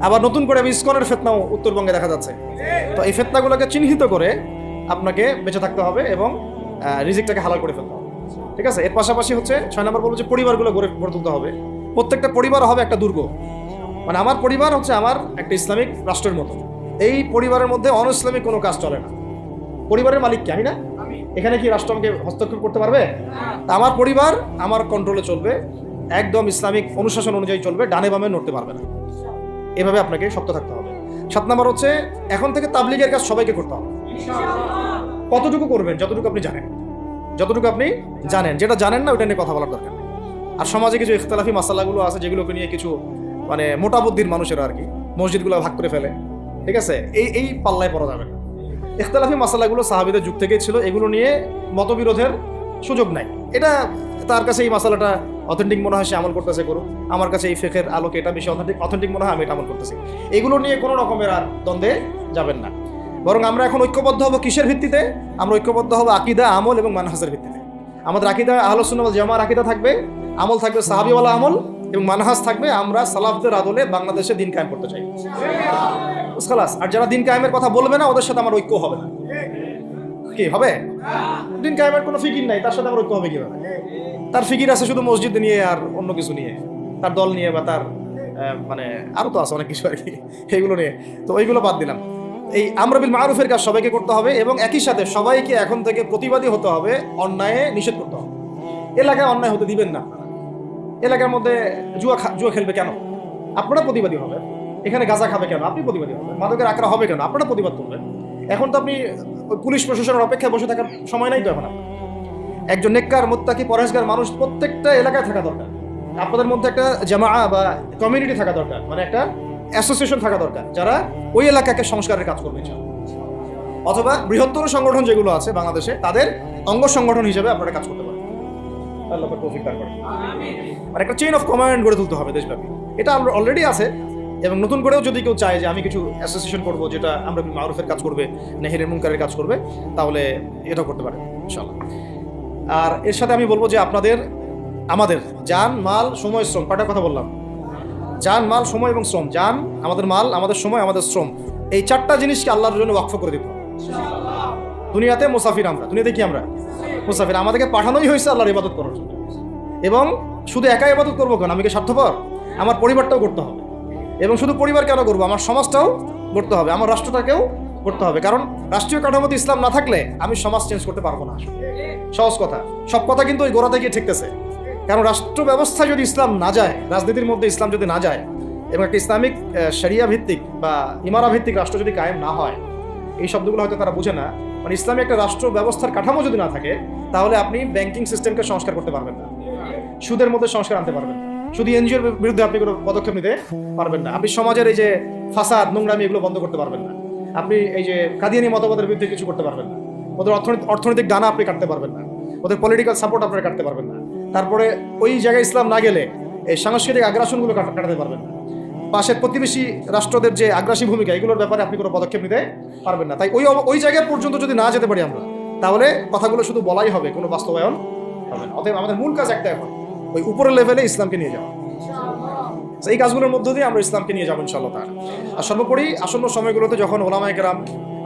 আবার নতুন করে ইসকনের ফেতনাও উত্তরবঙ্গে দেখা যাচ্ছে। তো এই ফেতনাগুলোকে চিহ্নিত করে আপনাকে বেঁচে থাকতে হবে এবং রিজিকটাকে হালাল করে ফেলতে হবে, ঠিক আছে? এর পাশাপাশি হচ্ছে 6 নম্বর বলবো যে পরিবারগুলো গড়ে তুলতে হবে। প্রত্যেকটা পরিবার হবে একটা দুর্গ, মানে আমার পরিবার হচ্ছে আমার একটা ইসলামিক রাষ্ট্রের মতো। এই পরিবারের মধ্যে অন ইসলামিক কোনো কাজ চলে না। পরিবারের মালিক কি? আমি না? এখানে কি রাষ্ট্র আমাকে হস্তক্ষেপ করতে পারবে? তা আমার পরিবার আমার কন্ট্রোলে চলবে, একদম ইসলামিক অনুশাসন অনুযায়ী চলবে, ডানে বামে নড়তে পারবে না। এভাবে আপনাকে শক্ত থাকতে হবে। 7 নম্বর হচ্ছে এখন থেকে তাবলীগের কাজ সবাইকে করতে হবে। কতটুকু করবেন? যতটুকু আপনি জানেন, যতটুকু আপনি জানেন। যেটা জানেন না ওটা নিয়ে কথা বলার দরকার নেই। আর সমাজে কিছু ইখতিলাফি মাসালাগুলো আছে যেগুলোকে নিয়ে কিছু মানে মোটা বুদ্ধির মানুষেরা আর কি মসজিদগুলো ভাগ করে ফেলে, ঠিক আছে? এই পাল্লায় পড়া যাবে না। ইখতিলাফি মাসালাগুলো সাহাবীদের যুগ থেকেই ছিল, এগুলো নিয়ে মতবিরোধের সুযোগ নাই। এটা তার কাছে এই মাসালাটা অথেন্টিক মনে হয় সে আমল করতেছে করুক, আমার কাছে এই ফিকহের আলোকে এটা বেশি অথেন্টিক মনে হয় আমি এটা আমল করতেছি। এগুলো নিয়ে কোনো রকমের আর দ্বন্দ্বে যাবেন না। বরং আমরা এখন ঐক্যবদ্ধ হব কিসের ভিত্তিতে? আমরা ঐক্যবদ্ধ হব আকীদা, আমল এবং মানহাজের ভিত্তিতে। আমাদের আকীদা আহলুস সুন্নাহ ওয়াল জামাআর আকীদা থাকবে, আমল থাকবে সাহাবীওয়ালা আমল, এবং মানহাজ থাকবে আমরা সালাফদের আদলে বাংলাদেশে দিন কায়েম করতে চাই। খালাস। আর যারা দিন কায়েমের কথা বলবে না ওদের সাথে আমার ঐক্য হবে না। কি হবে? দিন কায়েমের কোনো ফিকির নাই, তার সাথে আমার ঐক্য হবে কিভাবে? তার ফিকির আছে শুধু মসজিদ নিয়ে আর অন্য কিছু নিয়ে, তার দল নিয়ে বা তার মানে আরো তো আছে অনেক কিছু আর কি, এইগুলো নিয়ে। তো ওইগুলো বাদ দিলাম। এই আমর বিল মারুফের কাজ সবাইকে করতে হবে এবং একই সাথে সবাইকে এখন থেকে প্রতিবাদী হতে হবে, অন্যায়ে নিষেধ করতে হবে। এলাকায় অন্যায় হতে দিবেন না। এলাকার মধ্যে জুয়া খেলবে কেন? আপনারা প্রতিবাদী হবেন। এখানে গাঁজা খাবে কেন? আপনি প্রতিবাদী হবেন। মাদকের আকড়া হবে কেন? আপনারা প্রতিবাদ করবেন। এখন তো আপনি পুলিশ প্রশাসনের অপেক্ষায় বসে থাকার সময় নাই তো এখন। একজন নেককার মুত্তাকি পরহেজগার মানুষ প্রত্যেকটা এলাকায় থাকা দরকার। আপনাদের মধ্যে একটা জামাআ বা কমিউনিটি থাকা দরকার, মানে একটা অ্যাসোসিয়েশন থাকা দরকার যারা ওই এলাকাকে সংস্কারের কাজ করবে। অথবা বৃহত্তর সংগঠন যেগুলো আছে বাংলাদেশে তাদের অঙ্গ সংগঠন হিসেবে আপনারা কাজ করতে পারেন। আল্লাহ পাক তৌফিক দান করুন। মানে একটা চেইন অফ কমান্ড গড়ে তুলতে হবে দেশব্যাপী। এটা আমরা অলরেডি আছে, এবং নতুন করেও যদি কেউ চায় যে আমি কিছু অ্যাসোসিয়েশন করবো যেটা আমরা মারুফের কাজ করবে, নেহির মুনকারের কাজ করবে, তাহলে এটাও করতে পারেন ইনশাআল্লাহ। আর এর সাথে আমি বলবো যে আমাদের জান, মাল, সময়, শ্রম, কয়টা কথা বললাম? জান, মাল, সময় এবং শ্রম। জান, আমাদের মাল, আমাদের সময়, আমাদের শ্রম, এই 4টা জিনিসকে আল্লাহর জন্য ওয়াকফ করে দিতে হবে। দুনিয়াতে মুসাফির আমরা, দুনিয়াতে কি আমরা মুসাফির। আমাদেরকে পাঠানোই হয়েছে আল্লাহর ইবাদত করার জন্য। এবং শুধু একাই ইবাদত করবো কেন? আমি কি স্বার্থপর? আমার পরিবারটাও করতে হবে। এবং শুধু পরিবার কেন করবো, আমার সমাজটাও করতে হবে, আমার রাষ্ট্রটাকেও করতে হবে। কারণ রাষ্ট্রীয় কাঠামোতে ইসলাম না থাকলে আমি সমাজ চেঞ্জ করতে পারবো না। সহজ কথা, সব কথা কিন্তু ওই গোড়াতে গিয়ে ঠেকতেছে। কারণ রাষ্ট্র ব্যবস্থায় যদি ইসলাম না যায়, রাজনীতির মধ্যে ইসলাম যদি না যায়, এবং একটা ইসলামিক শরিয়া ভিত্তিক বা ইমারা ভিত্তিক রাষ্ট্র যদি কায়েম না হয়, এই শব্দগুলো হয়তো তারা বুঝে না। মানে ইসলামিক একটা রাষ্ট্র ব্যবস্থার কাঠামো যদি না থাকে, তাহলে আপনি ব্যাংকিং সিস্টেমকে সংস্কার করতে পারবেন না, সুদের মধ্যে সংস্কার আনতে পারবেন না, শুধু এনজিওর বিরুদ্ধে আপনি কোনো পদক্ষেপ নিতে পারবেন না, আপনি সমাজের এই যে ফাসাদ, নোংরামি, এগুলো বন্ধ করতে পারবেন না, আপনি এই যে কাদিয়ানি মতবাদের বিরুদ্ধে কিছু করতে পারবেন না, ওদের অর্থনৈতিক ডানা আপনি কাটতে পারবেন না, ওদের পলিটিক্যাল সাপোর্ট আপনি কাটতে পারবেন না। তারপরে ওই জায়গায় ইসলাম না গেলে এই সাংস্কৃতিক আগ্রাসনগুলো কাটাতে পারবেন না। পাশের প্রতিবেশী রাষ্ট্রদের যে আগ্রাসী ভূমিকা, এগুলোর ব্যাপারে আপনি কোনো পদক্ষেপ নিতে পারবেন না। তাই ওই জায়গা পর্যন্ত যদি না যেতে পারি আমরা, তাহলে কথাগুলো শুধু বলাই হবে, কোনো বাস্তবায়ন হবে না। অতএব আমাদের মূল কাজ একটা, এখন ওই উপরের লেভেলে ইসলামকে নিয়ে যাওয়া। এই কাজগুলোর মধ্য দিয়ে আমরা ইসলামকে নিয়ে যাবো ইনশাআল্লাহ তাআলা। আর সর্বোপরি আসন্ন সময়গুলোতে যখন ওলামায়ে কেরাম,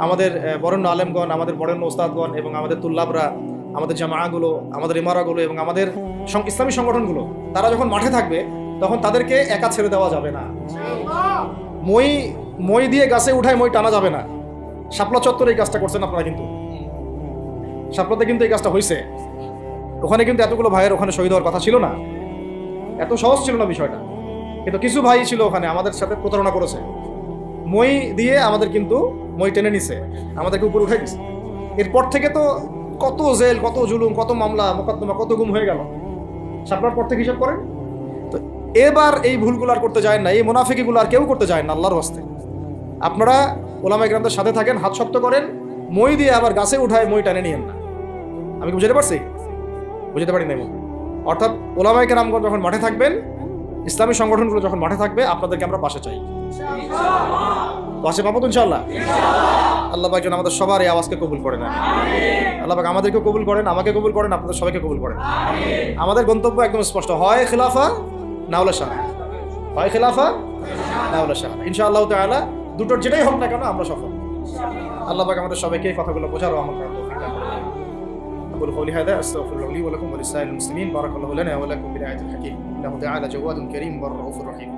আমাদের বরেণ্য আলেমগণ, আমাদের বরেণ্য ওস্তাদগণ এবং আমাদের তুল্লাবরা, আমাদের জামাআগুলো, আমাদের ইমারাগুলো এবং আমাদের ইসলামী সংগঠনগুলো, তারা যখন মাঠে থাকবে, তখন তাদেরকে একা ছেড়ে দেওয়া যাবে না। মই দিয়ে গাছে উঠায় মই টানা যাবে না। শাপলা চত্বরে এই কাজটা করছেন আপনারা, কিন্তু শাপলাতে কিন্তু এই কাজটা হয়েছে। ওখানে কিন্তু এতগুলো ভাইয়ের ওখানে শহীদ হওয়ার কথা ছিল না, এত সহজ ছিল না বিষয়টা। কিন্তু কিছু ভাই ছিল ওখানে, আমাদের সাথে প্রতারণা করেছে, মই দিয়ে আমাদের কিন্তু মই টেনে নিছে, আমাদেরকে উপরে উঠে দিচ্ছে। এরপর থেকে তো কত জেল, কত জুলুম, কত মামলা মোকদ্দমা, কত গুম হয়ে গেল শাপলার পর থেকে, হিসাব করেন তো। এবার এই ভুলগুলো আর করতে যায় না, এই মুনাফিকিগুলো আর কেউ করতে যায় না আল্লাহর ওয়াস্তে। আপনারা ওলামায়ে কেরামদের সাথে থাকেন, হাত শক্ত করেন, মই দিয়ে আবার গাছে উঠায় মই টানে নিয়েন না। আমি কি বুঝাতে পারছি? বুঝতে পারি না। অর্থাৎ ওলামায়ে কেরামগণ যখন মাঠে থাকবেন, ইসলামী সংগঠনগুলো যখন মাঠে থাকবে, আপনাদেরকে আমরা পাশে চাই। পাশে পাবো তো ইনশাআল্লাহ। আল্লাহ পাক যেন আমাদের সবার এই আওয়াজকে কবুল করেন। আল্লাহ পাক আমাদেরকে কবুল করেন, আমাকে কবুল করেন, আপনাদের সবাইকে কবুল করেন। আমাদের গন্তব্য একদম স্পষ্ট, হয় খিলাফা না হলে শাহ, হয় খিলাফা না হলে শাহ। ইনশাআল্লাহ তাআলা দুটোর যেটাই হোক না কেন আমরা সফল। আল্লাহ পাক আমাদের সবাইকে এই কথাগুলো বোঝারও আমল করার তৌফিক দান করুন। أقول قولي هذا أستغفر الله لي ولكم ولسائر المسلمين. بارك الله لنا ولكم بالآية الحكيم. إنه تعالى جواد كريم بر رؤوف رحيم.